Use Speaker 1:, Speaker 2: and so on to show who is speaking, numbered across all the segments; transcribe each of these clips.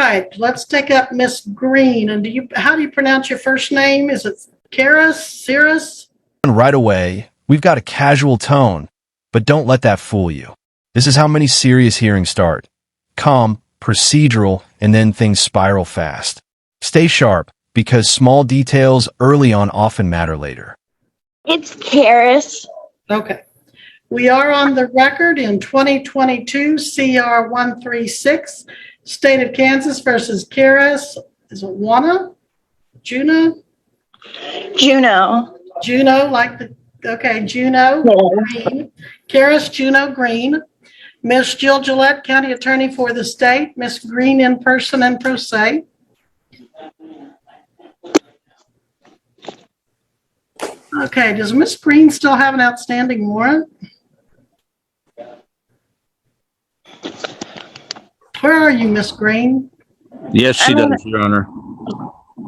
Speaker 1: right, let's take up Miss Green. And how do you pronounce your first name? Is it Cirrus?
Speaker 2: Right away, we've got a casual tone, but don't let that fool you. This is how many serious hearings start. Calm, procedural, and then things spiral fast. Stay sharp, because small details early on often matter later.
Speaker 3: It's Karis.
Speaker 1: Okay. We are on the record in 2022 CR 136, State of Kansas versus Karis. Is it Juana? Juno, Juno Green. Karis Juno Green. Miss Jill Gillette, County Attorney for the state. Miss Green in person and pro se. Okay, does Miss Green still have an outstanding warrant? Where are you, Miss Green?
Speaker 4: Yes, she does, Your Honor.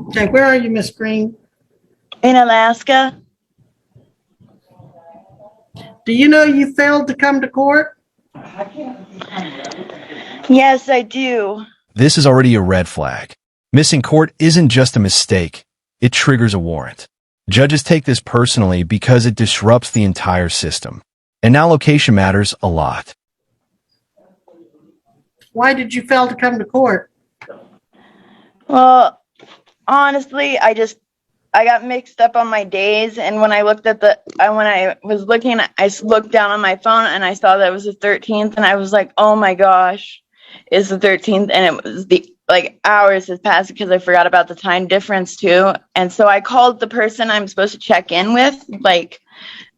Speaker 1: Okay, where are you, Miss Green?
Speaker 3: In Alaska.
Speaker 1: Do you know you failed to come to court?
Speaker 3: Yes, I do.
Speaker 2: This is already a red flag. Missing court isn't just a mistake. It triggers a warrant. Judges take this personally because it disrupts the entire system. And now location matters a lot.
Speaker 1: Why did you fail to come to court?
Speaker 3: Well, honestly, I got mixed up on my days, and when I looked at I looked down on my phone and I saw that it was the 13th, and I was like, oh my gosh, it's the 13th, and it was hours has passed because I forgot about the time difference too, and so I called the person I'm supposed to check in with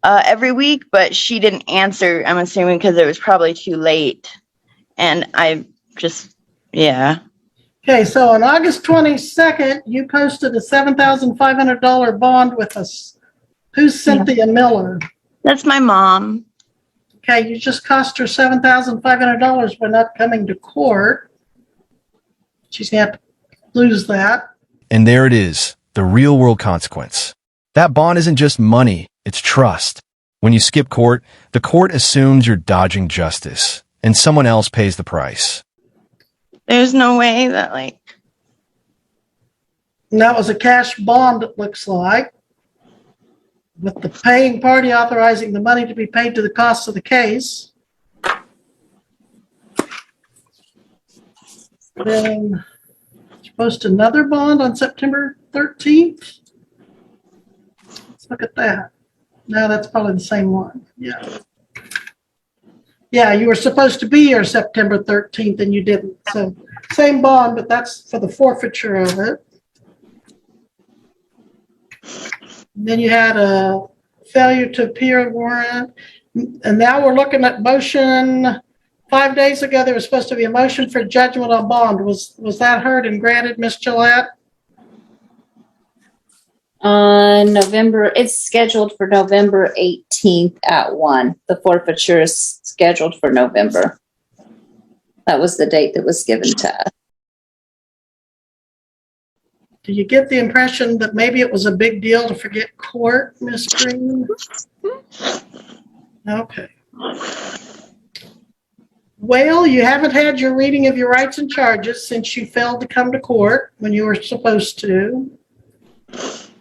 Speaker 3: every week, but she didn't answer. I'm assuming because it was probably too late, and yeah.
Speaker 1: Okay, so on August 22nd, you posted a $7,500 bond with us. Who's Cynthia Miller?
Speaker 3: That's my mom.
Speaker 1: Okay, you just cost her $7,500 by not coming to court. She's going to have to lose that.
Speaker 2: And there it is, the real world consequence. That bond isn't just money, it's trust. When you skip court, the court assumes you're dodging justice, and someone else pays the price.
Speaker 3: There's no way that
Speaker 1: And that was a cash bond, it looks like, with the paying party authorizing the money to be paid to the costs of the case. Then you post another bond on September 13th. Let's look at that. No, that's probably the same one. Yeah. Yeah, you were supposed to be here September 13th and you didn't. So same bond, but that's for the forfeiture of it. And then you had a failure to appear warrant. And now we're looking at motion. 5 days ago, there was supposed to be a motion for judgment on bond. Was that heard and granted, Ms. Gillette?
Speaker 5: It's scheduled for November 18th at 1. The forfeiture is scheduled for November. That was the date that was given to us.
Speaker 1: Do you get the impression that maybe it was a big deal to forget court, Ms. Green? Okay. Well, you haven't had your reading of your rights and charges since you failed to come to court when you were supposed to.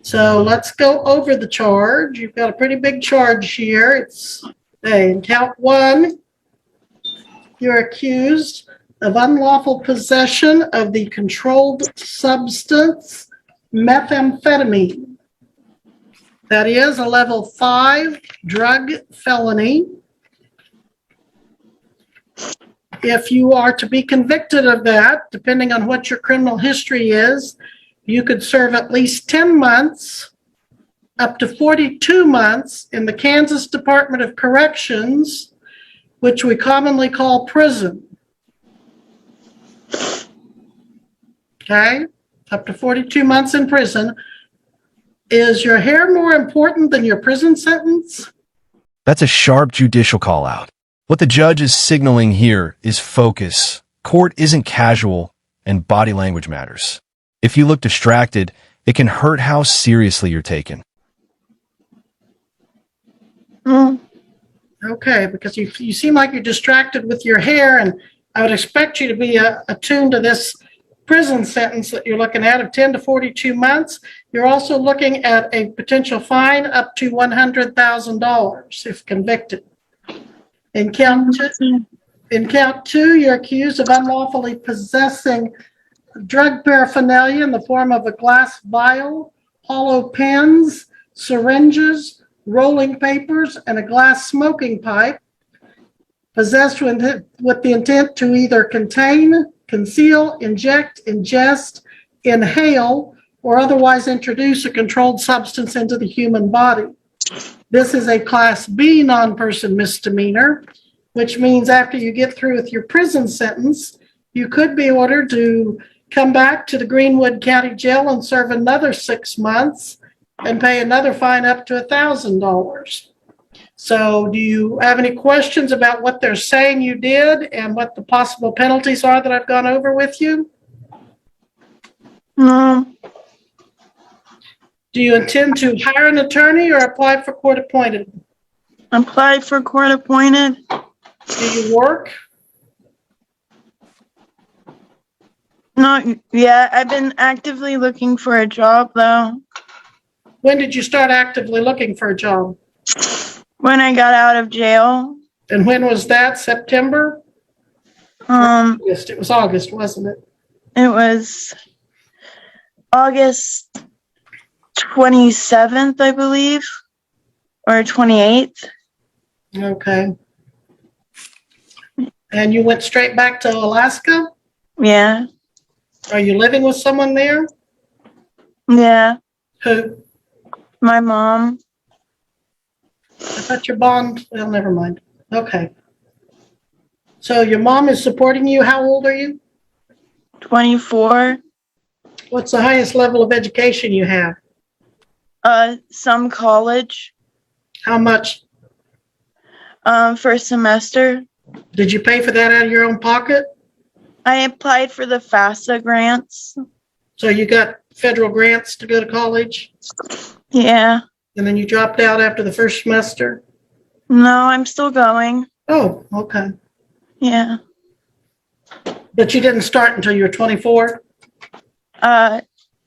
Speaker 1: So let's go over the charge. You've got a pretty big charge here. It's in count 1. You're accused of unlawful possession of the controlled substance methamphetamine. That is a level 5 drug felony. If you are to be convicted of that, depending on what your criminal history is, you could serve at least 10 months, up to 42 months in the Kansas Department of Corrections, which we commonly call prison. Okay, up to 42 months in prison. Is your hair more important than your prison sentence?
Speaker 2: That's a sharp judicial call out. What the judge is signaling here is focus. Court isn't casual, and body language matters. If you look distracted, it can hurt how seriously you're taken.
Speaker 1: Okay, because you seem like you're distracted with your hair, and I would expect you to be attuned to this prison sentence that you're looking at of 10 to 42 months. You're also looking at a potential fine up to $100,000 if convicted. In count two, you're accused of unlawfully possessing drug paraphernalia in the form of a glass vial, hollow pens, syringes, rolling papers, and a glass smoking pipe, possessed with the intent to either contain, conceal, inject, ingest, inhale, or otherwise introduce a controlled substance into the human body. This is a Class B non-person misdemeanor, which means after you get through with your prison sentence, you could be ordered to come back to the Greenwood County Jail and serve another 6 months and pay another fine up to $1,000. So do you have any questions about what they're saying you did and what the possible penalties are that I've gone over with you?
Speaker 3: No.
Speaker 1: Do you intend to hire an attorney or apply for court appointed?
Speaker 3: Applied for court appointed.
Speaker 1: Do you work?
Speaker 3: Not yet. I've been actively looking for a job though.
Speaker 1: When did you start actively looking for a job?
Speaker 3: When I got out of jail.
Speaker 1: And when was that? September? August. It was August, wasn't it?
Speaker 3: It was August 27th, I believe, or 28th.
Speaker 1: Okay. And you went straight back to Alaska?
Speaker 3: Yeah.
Speaker 1: Are you living with someone there?
Speaker 3: Yeah.
Speaker 1: Who?
Speaker 3: My mom.
Speaker 1: I thought your bond, well, never mind. Okay. So your mom is supporting you. How old are you?
Speaker 3: 24.
Speaker 1: What's the highest level of education you have?
Speaker 3: Some college.
Speaker 1: How much?
Speaker 3: First semester.
Speaker 1: Did you pay for that out of your own pocket?
Speaker 3: I applied for the FAFSA grants.
Speaker 1: So you got federal grants to go to college?
Speaker 3: Yeah.
Speaker 1: And then you dropped out after the first semester?
Speaker 3: No, I'm still going.
Speaker 1: Oh, okay.
Speaker 3: Yeah.
Speaker 1: But you didn't start until you were 24?
Speaker 3: I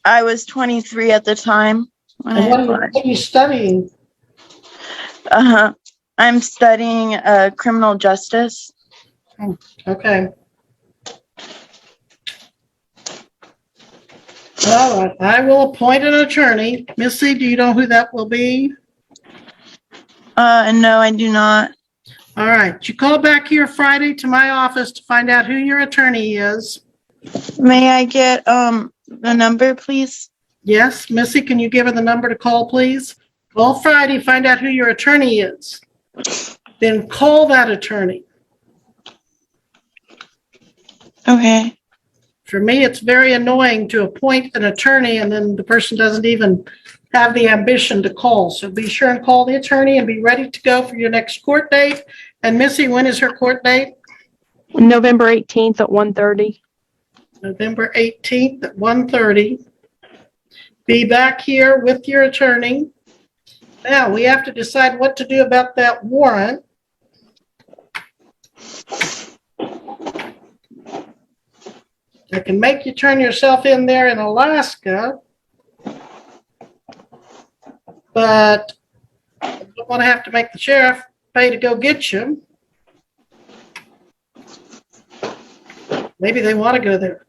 Speaker 3: was 23 at the time when
Speaker 1: And
Speaker 3: I applied.
Speaker 1: what are you studying?
Speaker 3: I'm studying criminal justice.
Speaker 1: Okay. All right. I will appoint an attorney. Missy, do you know who that will be?
Speaker 3: No, I do not.
Speaker 1: All right. You call back here Friday to my office to find out who your attorney is.
Speaker 3: May I get the number, please?
Speaker 1: Yes, Missy, can you give her the number to call, please? Call Friday, find out who your attorney is. Then call that attorney.
Speaker 3: Okay.
Speaker 1: For me, it's very annoying to appoint an attorney and then the person doesn't even have the ambition to call. So be sure and call the attorney and be ready to go for your next court date. And Missy, when is her court date?
Speaker 6: November 18th at 1:30.
Speaker 1: November 18th at 1:30. Be back here with your attorney. Now, we have to decide what to do about that warrant. I can make you turn yourself in there in Alaska, but I don't want to have to make the sheriff pay to go get you. Maybe they want to go there.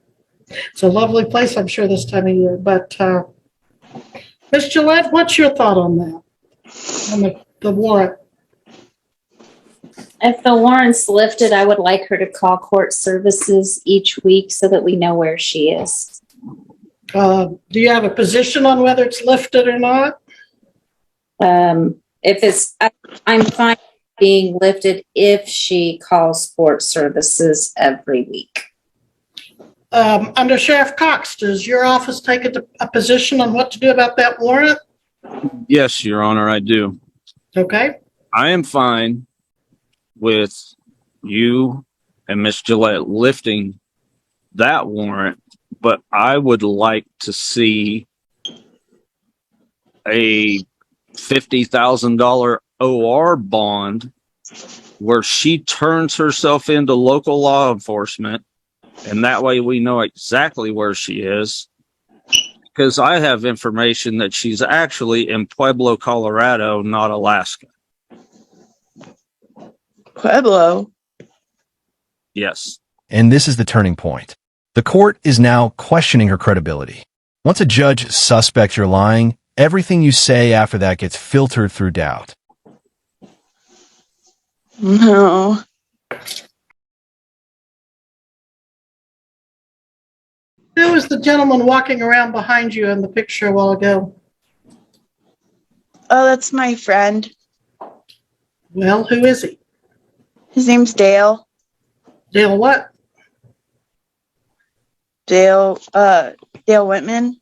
Speaker 1: It's a lovely place, I'm sure, this time of year. But Ms. Gillette, what's your thought on that? On the warrant?
Speaker 5: If the warrant's lifted, I would like her to call court services each week so that we know where she is.
Speaker 1: Do you have a position on whether it's lifted or not?
Speaker 5: If it's, I'm fine being lifted if she calls court services every week.
Speaker 1: Under Sheriff Cox, does your office take a position on what to do about that warrant?
Speaker 4: Yes, Your Honor, I do.
Speaker 1: Okay.
Speaker 4: I am fine with you and Miss Gillette lifting that warrant, but I would like to see a $50,000 OR bond where she turns herself into local law enforcement And that way we know exactly where she is. Because I have information that she's actually in Pueblo, Colorado, not Alaska.
Speaker 3: Pueblo.
Speaker 4: Yes.
Speaker 2: And this is the turning point. The court is now questioning her credibility. Once a judge suspects you're lying, everything you say after that gets filtered through doubt.
Speaker 3: No.
Speaker 1: Who was the gentleman walking around behind you in the picture a while ago?
Speaker 3: Oh, that's my friend.
Speaker 1: Well, who is he?
Speaker 3: His name's Dale.
Speaker 1: Dale what?
Speaker 3: Dale Whitman.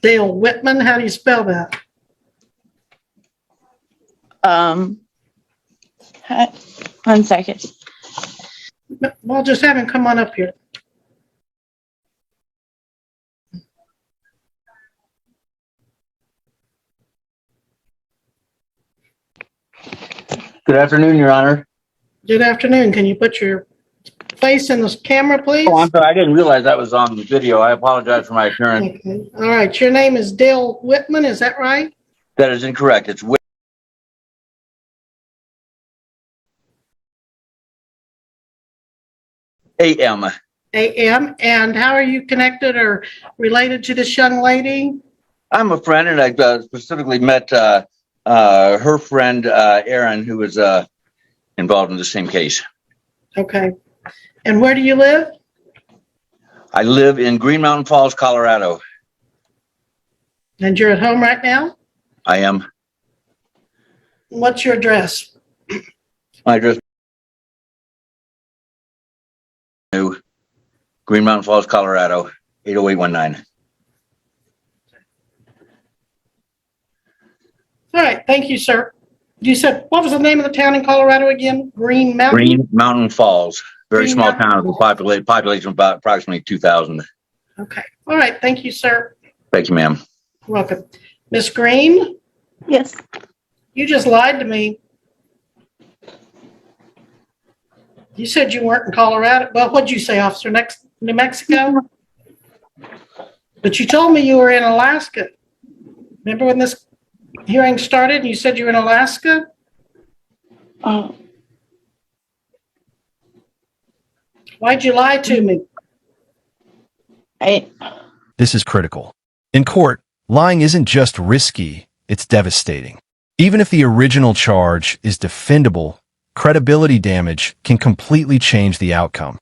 Speaker 1: Dale Whitman? How do you spell that?
Speaker 3: One second.
Speaker 1: Well, just have him come on up here.
Speaker 7: Good afternoon, Your Honor.
Speaker 1: Good afternoon. Can you put your face in the camera, please?
Speaker 7: Oh, I'm sorry. I didn't realize that was on the video. I apologize for my appearance.
Speaker 1: Okay. All right. Your name is Dale Whitman. Is that right?
Speaker 7: That is incorrect. It's A.M.
Speaker 1: A.M. And how are you connected or related to this young lady?
Speaker 7: I'm a friend, and I specifically met her friend, Aaron, who was involved in the same case.
Speaker 1: Okay. And where do you live?
Speaker 7: I live in Green Mountain Falls, Colorado.
Speaker 1: And you're at home right now?
Speaker 7: I am.
Speaker 1: What's your address?
Speaker 7: My address is Green Mountain Falls, Colorado, 80819.
Speaker 1: All right. Thank you, sir. You said, what was the name of the town in Colorado again? Green Mountain?
Speaker 7: Green Mountain Falls, very
Speaker 1: Green
Speaker 7: small
Speaker 1: Mountain
Speaker 7: town with a population of about approximately 2,000.
Speaker 1: Okay. All right. Thank you, sir.
Speaker 7: Thank you, ma'am.
Speaker 1: You're welcome. Miss Green,
Speaker 3: Yes.
Speaker 1: you just lied to me. You said you weren't in Colorado. Well, what'd you say, officer? New Mexico? But you told me you were in Alaska. Remember when this hearing started and you said you were in Alaska?
Speaker 3: Oh.
Speaker 1: Why'd you lie to me?
Speaker 2: This is critical. In court, lying isn't just risky, it's devastating. Even if the original charge is defendable, credibility damage can completely change the outcome.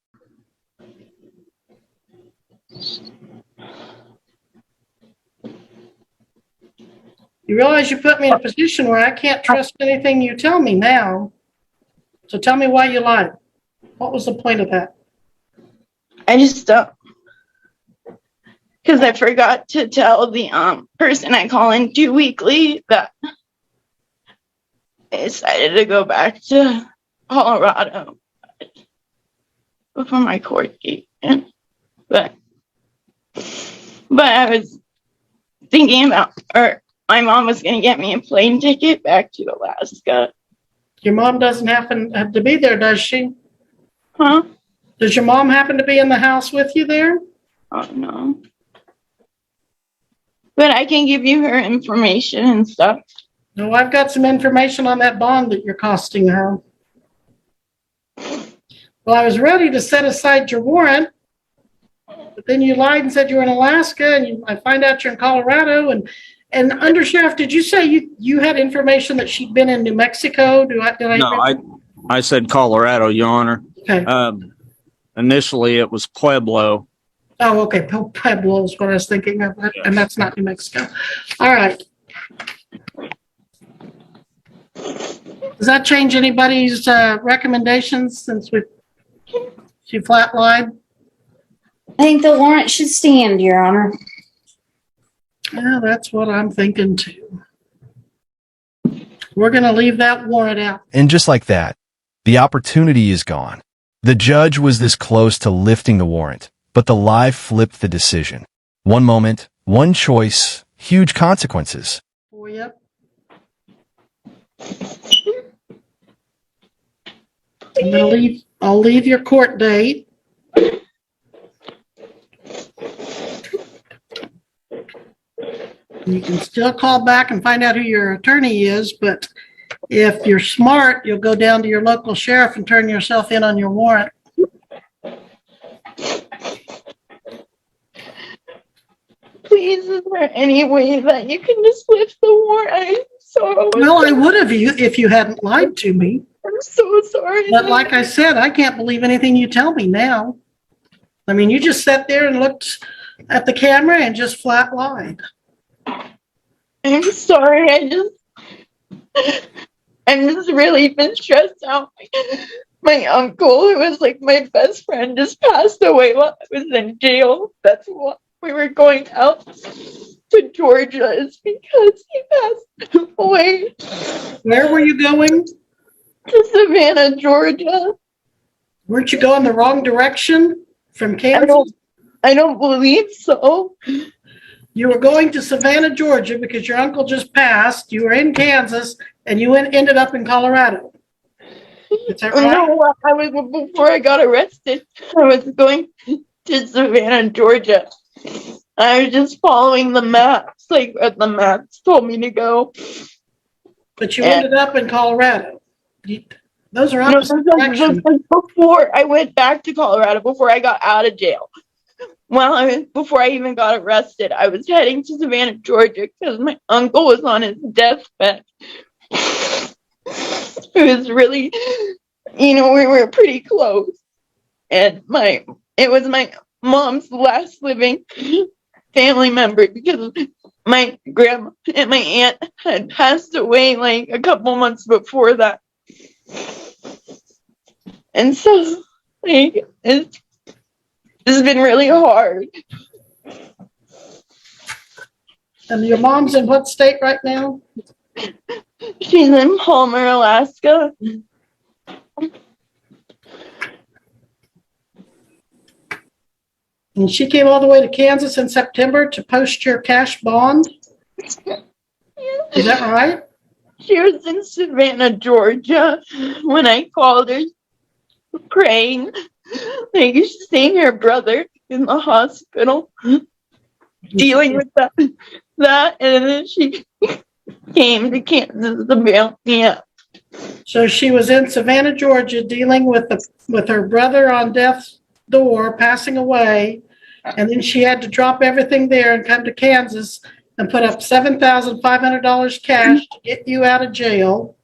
Speaker 1: You realize you put me in a position where I can't trust anything you tell me now. So tell me why you lied. What was the point of that?
Speaker 3: I just don't. Because I forgot to tell the person I call into weekly that I decided to go back to Colorado before my court date. But I was thinking about, or my mom was going to get me a plane ticket back to Alaska.
Speaker 1: Your mom doesn't happen to be there, does she?
Speaker 3: Huh?
Speaker 1: Does your mom happen to be in the house with you there?
Speaker 3: Oh, no. But I can give you her information and stuff.
Speaker 1: No, I've got some information on that bond that you're costing her. Well, I was ready to set aside your warrant, but then you lied and said you were in Alaska, and I find out you're in Colorado. And Undersheriff, did you say you had information that she'd been in New Mexico?
Speaker 4: I said Colorado, Your Honor.
Speaker 1: Okay.
Speaker 4: Initially, it was Pueblo.
Speaker 1: Oh, okay. Pueblo is what I was thinking of,
Speaker 4: Yes.
Speaker 1: And that's not New Mexico. All right. Does that change anybody's recommendations since she flat lied?
Speaker 5: I think the warrant should stand, Your Honor.
Speaker 1: Yeah, that's what I'm thinking too. We're going to leave that warrant out.
Speaker 2: And just like that, the opportunity is gone. The judge was this close to lifting the warrant, but the lie flipped the decision. One moment, one choice, huge consequences.
Speaker 1: For you. I'll leave your court date. You can still call back and find out who your attorney is, but if you're smart, you'll go down to your local sheriff and turn yourself in on your warrant.
Speaker 3: Please, is there any way that you can just lift the warrant?
Speaker 1: Well, I would have you if you hadn't lied to me.
Speaker 3: I'm so sorry.
Speaker 1: But like I said, I can't believe anything you tell me now. I mean, you just sat there and looked at the camera and just flat lied.
Speaker 3: I'm sorry. I'm just really been stressed out. My uncle, who was like my best friend, just passed away while I was in jail. That's why we were going out to Georgia, is because he passed away.
Speaker 1: Where were you going?
Speaker 3: To Savannah, Georgia.
Speaker 1: Weren't you going the wrong direction from Kansas?
Speaker 3: I don't believe so.
Speaker 1: You were going to Savannah, Georgia because your uncle just passed. You were in Kansas and you ended up in Colorado. Is that right?
Speaker 3: No, before I got arrested, I was going to Savannah, Georgia. I was just following the maps, like the maps told me to go.
Speaker 1: But you ended up in Colorado. Those are
Speaker 3: No,
Speaker 1: opposite directions.
Speaker 3: before I went back to Colorado, before I got out of jail. Before I even got arrested, I was heading to Savannah, Georgia, because my uncle was on his deathbed. It was really, we were pretty close. And it was my mom's last living family member, because my grandma and my aunt had passed away like a couple months before that. And so, it's been really hard.
Speaker 1: And your mom's in what state right now?
Speaker 3: She's in Palmer, Alaska.
Speaker 1: And she came all the way to Kansas in September to post your cash bond? Is that right?
Speaker 3: She was in Savannah, Georgia, when I called her, praying, like seeing her brother in the hospital, dealing with that, and then she came to Kansas to bail me out.
Speaker 1: So she was in Savannah, Georgia, dealing with her brother on death's door, passing away, and then she had to drop everything there and come to Kansas and put up $7,500 cash to get you out of jail.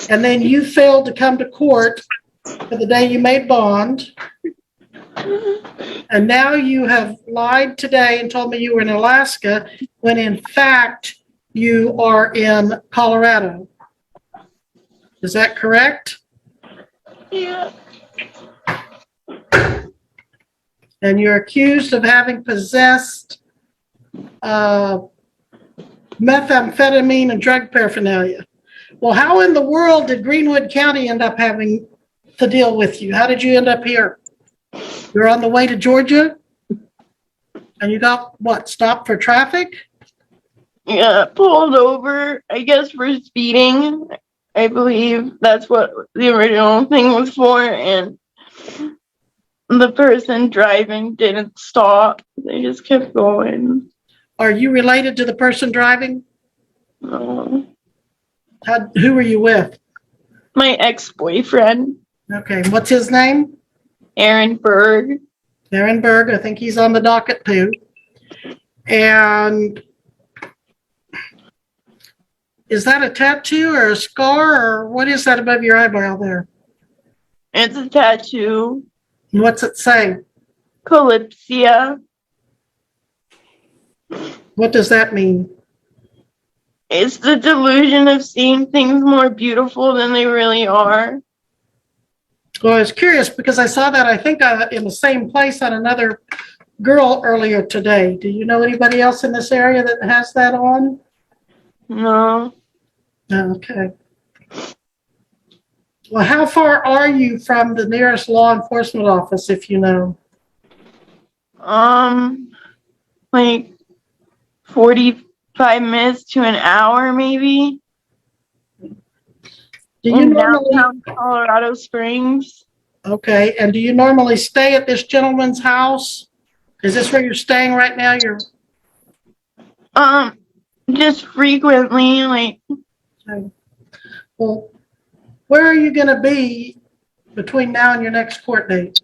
Speaker 1: And then you failed to come to court for the day you made bond. And now you have lied today and told me you were in Alaska when in fact you are in Colorado. Is that correct?
Speaker 3: Yeah.
Speaker 1: And you're accused of having possessed methamphetamine and drug paraphernalia. Well, how in the world did Greenwood County end up having to deal with you? How did you end up here? You're on the way to Georgia and you got what, stopped for traffic?
Speaker 3: Yeah, pulled over, I guess, for speeding. I believe that's what the original thing was for, and the person driving didn't stop. They just kept going.
Speaker 1: Are you related to the person driving?
Speaker 3: No.
Speaker 1: Who were you with?
Speaker 3: My ex-boyfriend,
Speaker 1: Okay, what's his name?
Speaker 3: Aaron Berg.
Speaker 1: Aaron Berg, I think he's on the docket too. And is that a tattoo or a scar, or what is that above your eyebrow there?
Speaker 3: It's a tattoo.
Speaker 1: And what's it say?
Speaker 3: Calypsia.
Speaker 1: What does that mean?
Speaker 3: It's the delusion of seeing things more beautiful than they really are.
Speaker 1: Well, I was curious because I saw that, I think, in the same place on another girl earlier today. Do you know anybody else in this area that has that on?
Speaker 3: No.
Speaker 1: Okay. Well, how far are you from the nearest law enforcement office, if you know?
Speaker 3: Like 45 minutes to an hour, maybe.
Speaker 1: Do you
Speaker 3: In
Speaker 1: normally,
Speaker 3: downtown Colorado Springs.
Speaker 1: okay, and do you normally stay at this gentleman's house? Is this where you're staying right now?
Speaker 3: Just frequently, like
Speaker 1: Okay. Well, where are you going to be between now and your next court date?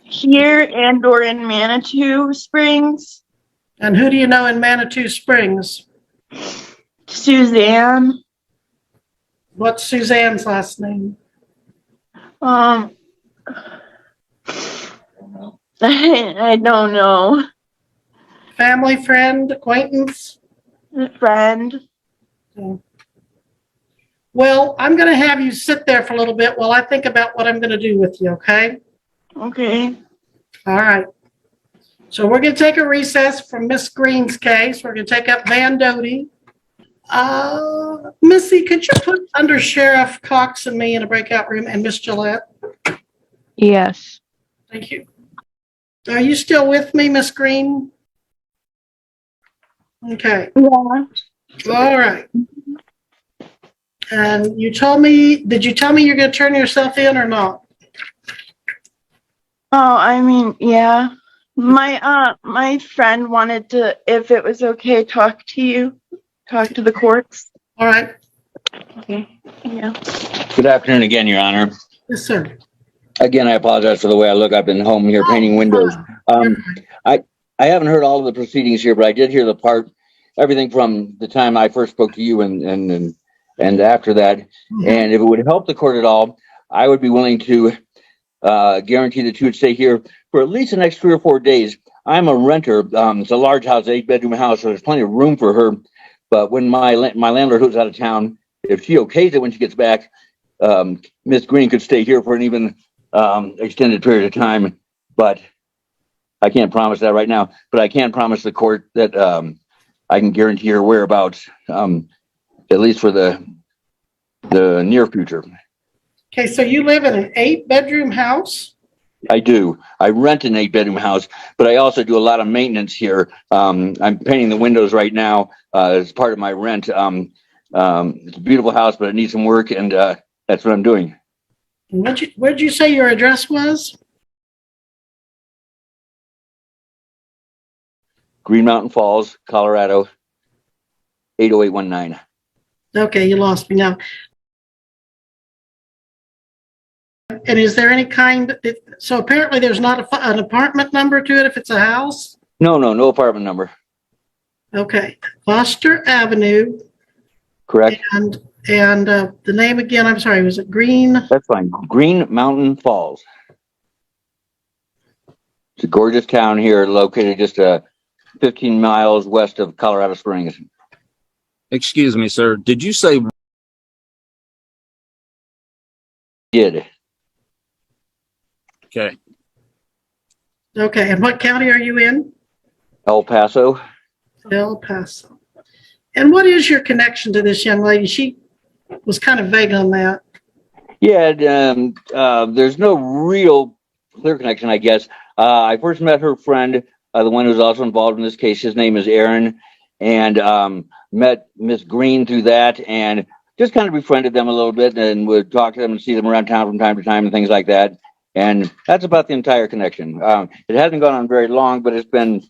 Speaker 3: here and or in Manitou Springs.
Speaker 1: And who do you know in Manitou Springs?
Speaker 3: Suzanne.
Speaker 1: What's Suzanne's last name?
Speaker 3: I don't know.
Speaker 1: Family, friend, acquaintance?
Speaker 3: Friend.
Speaker 1: Well, I'm going to have you sit there for a little bit while I think about what I'm going to do with you, okay?
Speaker 3: Okay.
Speaker 1: All right. So we're going to take a recess from Miss Green's case. We're going to take up Van Doty. Missy, could you put under Sheriff Cox and me in a breakout room and Miss Gillette?
Speaker 6: Yes.
Speaker 1: Thank you. Are you still with me, Miss Green? Okay.
Speaker 3: Yeah.
Speaker 1: All right. And you told me, did you tell me you're going to turn yourself in or not?
Speaker 3: Oh, I mean, yeah. My friend wanted to, if it was okay, talk to the courts.
Speaker 1: All right.
Speaker 3: Okay. Yeah.
Speaker 7: Good afternoon again, Your Honor.
Speaker 1: Yes, sir.
Speaker 7: Again, I apologize for the way I look. I've been home here painting windows.
Speaker 1: You're fine.
Speaker 7: I haven't heard all of the proceedings here, but I did hear the part, everything from the time I first spoke to you and after that. And if it would help the court at all, I would be willing to guarantee that you would stay here for at least the next 3 or 4 days. I'm a renter. It's a large house, 8-bedroom house, so there's plenty of room for her. But when my landlord, who's out of town, if she okays it when she gets back, Miss Green could stay here for an even extended period of time. But I can't promise that right now. But I can promise the court that I can guarantee her whereabouts, at least for the near future.
Speaker 1: Okay, so you live in an 8-bedroom house?
Speaker 7: I do. I rent an 8-bedroom house, but I also do a lot of maintenance here. I'm painting the windows right now as part of my rent. It's a beautiful house, but it needs some work, and that's what I'm doing.
Speaker 1: Where'd you say your address was?
Speaker 7: Green Mountain Falls, Colorado, 80819.
Speaker 1: Okay, you lost me now. And is there any kind, so apparently there's not an apartment number to it if it's a house?
Speaker 7: No apartment number.
Speaker 1: Okay, Foster Avenue.
Speaker 7: Correct.
Speaker 1: And the name again, I'm sorry, was it Green?
Speaker 7: That's fine. Green Mountain Falls. It's a gorgeous town here, located just 15 miles west of Colorado Springs.
Speaker 4: Excuse me, sir. Did you say
Speaker 7: Did.
Speaker 4: okay?
Speaker 1: Okay, and what county are you in?
Speaker 7: El Paso.
Speaker 1: El Paso. And what is your connection to this young lady? She was kind of vague on that.
Speaker 7: Yeah, there's no real clear connection, I guess. I first met her friend, the one who's also involved in this case. His name is Aaron, and met Miss Green through that, and just kind of befriended them a little bit, and would talk to them and see them around town from time to time and things like that. And that's about the entire connection. It hasn't gone on very long, but it's been.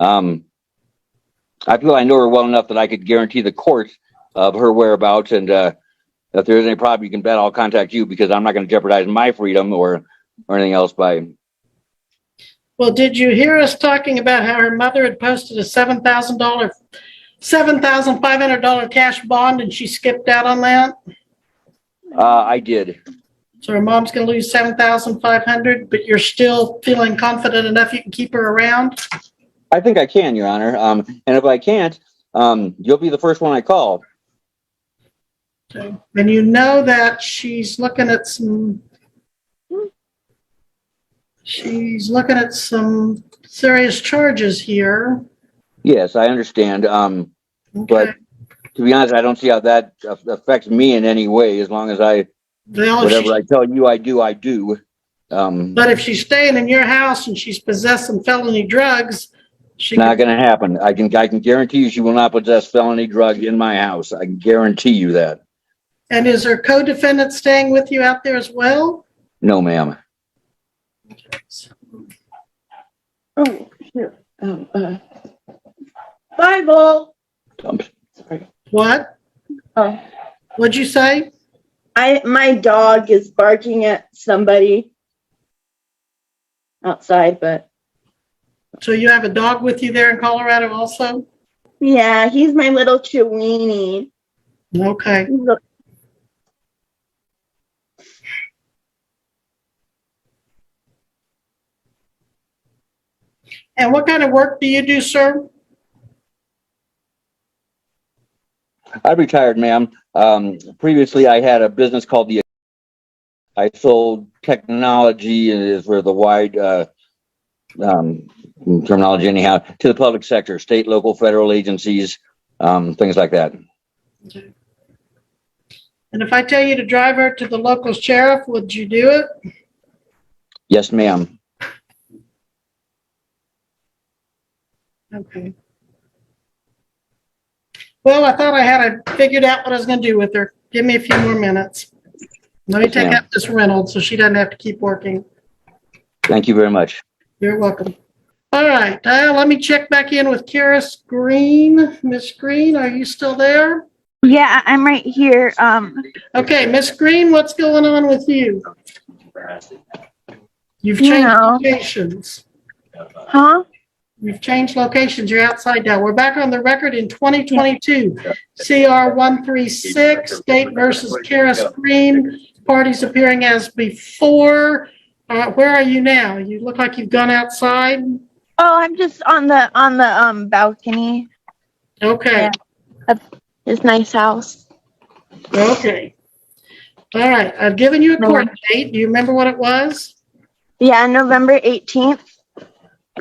Speaker 7: I feel I know her well enough that I could guarantee the court of her whereabouts, and if there's any problem, you can bet I'll contact you, because I'm not going to jeopardize my freedom or anything else by.
Speaker 1: Well, did you hear us talking about how her mother had posted a $7,500 cash bond and she skipped out on that?
Speaker 7: I did.
Speaker 1: So her mom's going to lose $7,500, but you're still feeling confident enough you can keep her around?
Speaker 7: I think I can, Your Honor. And if I can't, you'll be the first one I call.
Speaker 1: Okay. And you know that she's looking at some serious charges here.
Speaker 7: Yes, I understand.
Speaker 1: Okay.
Speaker 7: But to be honest, I don't see how that affects me in any way. As long as whatever I tell you, I do.
Speaker 1: But if she's staying in your house and she's possessing felony drugs,
Speaker 7: not going to happen. I can guarantee you she will not possess felony drug in my house. I can guarantee you that.
Speaker 1: And is her co-defendant staying with you out there as well?
Speaker 7: No, ma'am.
Speaker 3: Oh, here. arrival.
Speaker 1: What?
Speaker 3: Oh.
Speaker 1: What'd you say?
Speaker 3: My dog is barking at somebody outside, but
Speaker 1: So you have a dog with you there in Colorado also?
Speaker 3: yeah, he's my little Chiweenie.
Speaker 1: Okay. And what kind of work do you do, sir?
Speaker 7: I retired, ma'am. Previously, I had a business called I sold technology, is where the wide terminology, anyhow, to the public sector, state, local, federal agencies, things like that.
Speaker 1: And if I tell you to drive her to the local sheriff, would you do it?
Speaker 7: Yes, ma'am.
Speaker 1: Okay. Well, I thought I had it figured out what I was going to do with her. Give me a few more minutes. Let me
Speaker 7: Yes,
Speaker 1: take
Speaker 7: ma'am.
Speaker 1: out this Reynolds so she doesn't have to keep working.
Speaker 7: Thank you very much.
Speaker 1: You're welcome. All right, let me check back in with Karis Green. Miss Green, are you still there?
Speaker 6: Yeah, I'm right here.
Speaker 1: Okay, Miss Green, what's going on with you? You've
Speaker 6: You
Speaker 1: changed
Speaker 6: know.
Speaker 1: locations.
Speaker 6: Huh?
Speaker 1: You've changed locations. You're outside now. We're back on the record in 2022. CR 136, Date versus Karis Green. Parties appearing as before. Where are you now? You look like you've gone outside.
Speaker 3: Oh, I'm just on the balcony.
Speaker 1: Okay.
Speaker 3: Yeah. His nice house.
Speaker 1: Okay. All right. I've given you a court date. Do you remember what it was?
Speaker 3: Yeah, November 18th.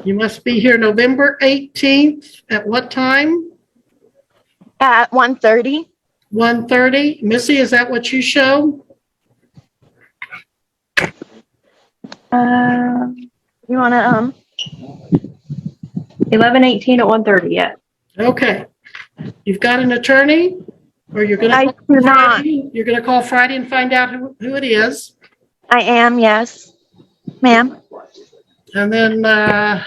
Speaker 1: You must be here November 18th. At what time?
Speaker 3: At 1:30.
Speaker 1: 1:30. Missy, is that what you show?
Speaker 3: You wanna
Speaker 6: 11:18 at 1:30. Yeah.
Speaker 1: Okay. You've got an attorney? Or you're
Speaker 3: I
Speaker 1: gonna
Speaker 3: do not.
Speaker 1: You're gonna call Friday and find out who it is.
Speaker 3: I am, yes. Ma'am.
Speaker 1: And then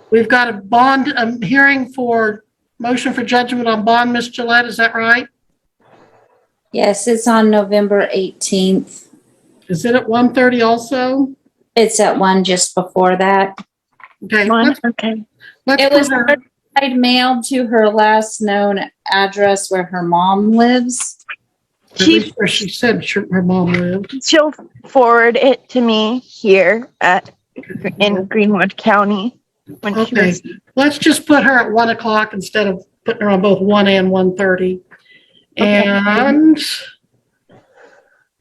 Speaker 1: we've got a bond hearing for motion for judgment on bond, Miss Gillette, is that right?
Speaker 5: Yes, it's on November 18th.
Speaker 1: Is it at 1:30 also?
Speaker 5: It's at 1 just before that.
Speaker 1: Okay.
Speaker 3: Okay.
Speaker 1: Let's
Speaker 5: It was
Speaker 1: put her-
Speaker 5: certified mailed to her last known address where her mom lives.
Speaker 1: at least where she said her mom lived.
Speaker 3: She'll forward it to me here in Greenwood County. When she
Speaker 1: Okay.
Speaker 3: was,
Speaker 1: Let's just put her at 1 o'clock instead of putting her on both 1 and 1:30. And,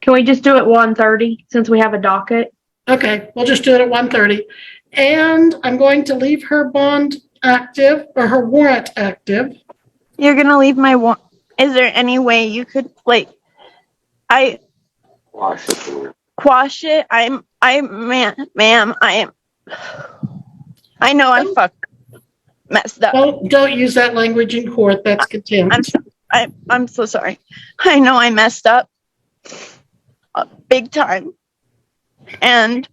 Speaker 6: Can we just do it 1:30 since we have a docket?
Speaker 1: okay, we'll just do it at 1:30. And I'm going to leave her bond active, or her warrant active.
Speaker 3: you're gonna leave my is there any way you could quash it? Ma'am, I know I messed up.
Speaker 1: Don't use that language in court. That's contempt.
Speaker 3: I'm so sorry. I know I messed up big time. And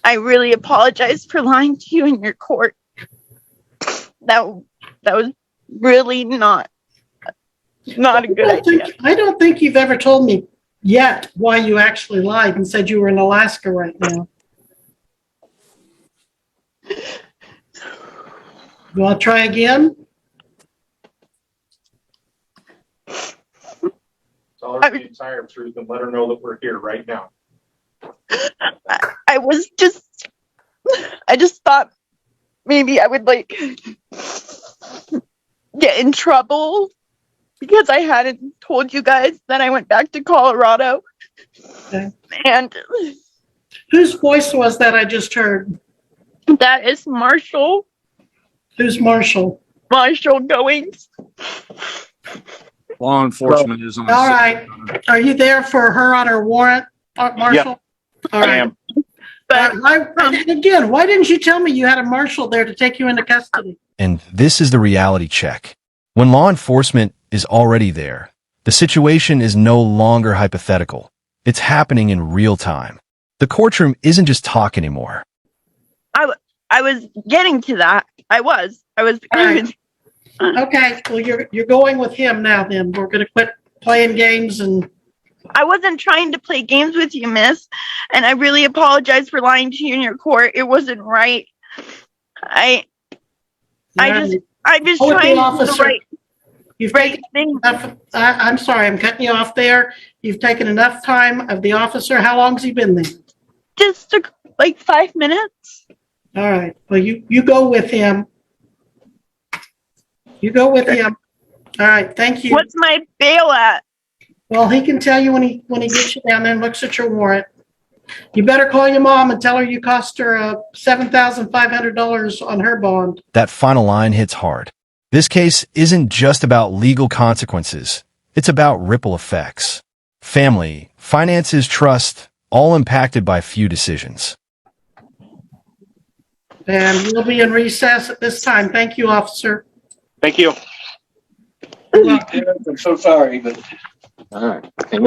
Speaker 3: I really apologize for lying to you in your court. That was really not a good idea.
Speaker 1: I don't think you've ever told me yet why you actually lied and said you were in Alaska right now. You want to try again?
Speaker 8: Tell her the entire truth and let her know that we're here right now.
Speaker 3: I just thought maybe I would get in trouble because I hadn't told you guys that I went back to Colorado.
Speaker 1: Okay.
Speaker 3: And
Speaker 1: Whose voice was that I just heard?
Speaker 3: that is Marshall
Speaker 1: Who's Marshall?
Speaker 3: Goings.
Speaker 4: Law enforcement is on.
Speaker 1: All right. Are you there for her on her warrant, Marshall? All right.
Speaker 8: I am.
Speaker 3: But
Speaker 1: And again, why didn't you tell me you had a marshal there to take you into custody?
Speaker 2: And this is the reality check. When law enforcement is already there, the situation is no longer hypothetical. It's happening in real time. The courtroom isn't just talk anymore.
Speaker 3: I was getting to that. I was.
Speaker 1: Right. Okay, well, you're going with him now then. We're gonna quit playing games and,
Speaker 3: I wasn't trying to play games with you, miss. And I really apologize for lying to you in your court. It wasn't right. I just
Speaker 1: Go with the
Speaker 3: trying to do the
Speaker 1: officer. You've
Speaker 3: right
Speaker 1: taken
Speaker 3: thing.
Speaker 1: enough, I'm sorry, I'm cutting you off there. You've taken enough time of the officer. How long's he been there?
Speaker 3: Just took like 5 minutes.
Speaker 1: All right, well, you go with him. You go with him. All right, thank you.
Speaker 3: What's my bail at?
Speaker 1: Well, he can tell you when he gets you down there and looks at your warrant. You better call your mom and tell her you cost her $7,500 on her bond.
Speaker 2: That final line hits hard. This case isn't just about legal consequences. It's about ripple effects. Family, finances, trust, all impacted by few decisions.
Speaker 1: And we'll be in recess at this time. Thank you, officer.
Speaker 8: Thank you.
Speaker 7: I'm so sorry, but. All right. Can't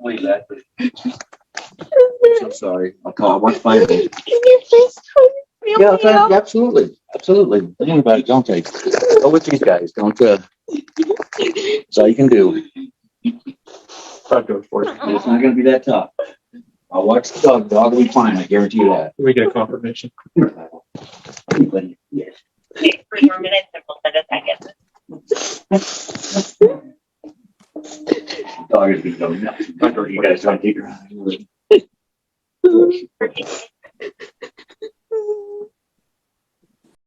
Speaker 7: believe that, but. I'm so sorry. I'll call it 150.
Speaker 3: Can you please feel
Speaker 7: Yeah,
Speaker 3: me
Speaker 7: okay,
Speaker 3: out?
Speaker 7: absolutely, absolutely. Think about it, don't they? Go with these guys, don't, that's all you can do.
Speaker 8: I'll go for it.
Speaker 7: It's not gonna be that tough. I'll watch the dog will be fine, I guarantee you that.
Speaker 8: We get a confirmation.
Speaker 7: Everybody, yes.
Speaker 9: 3 more minutes and we'll send a second.
Speaker 7: Dog is gonna go nuts. You guys don't take her out.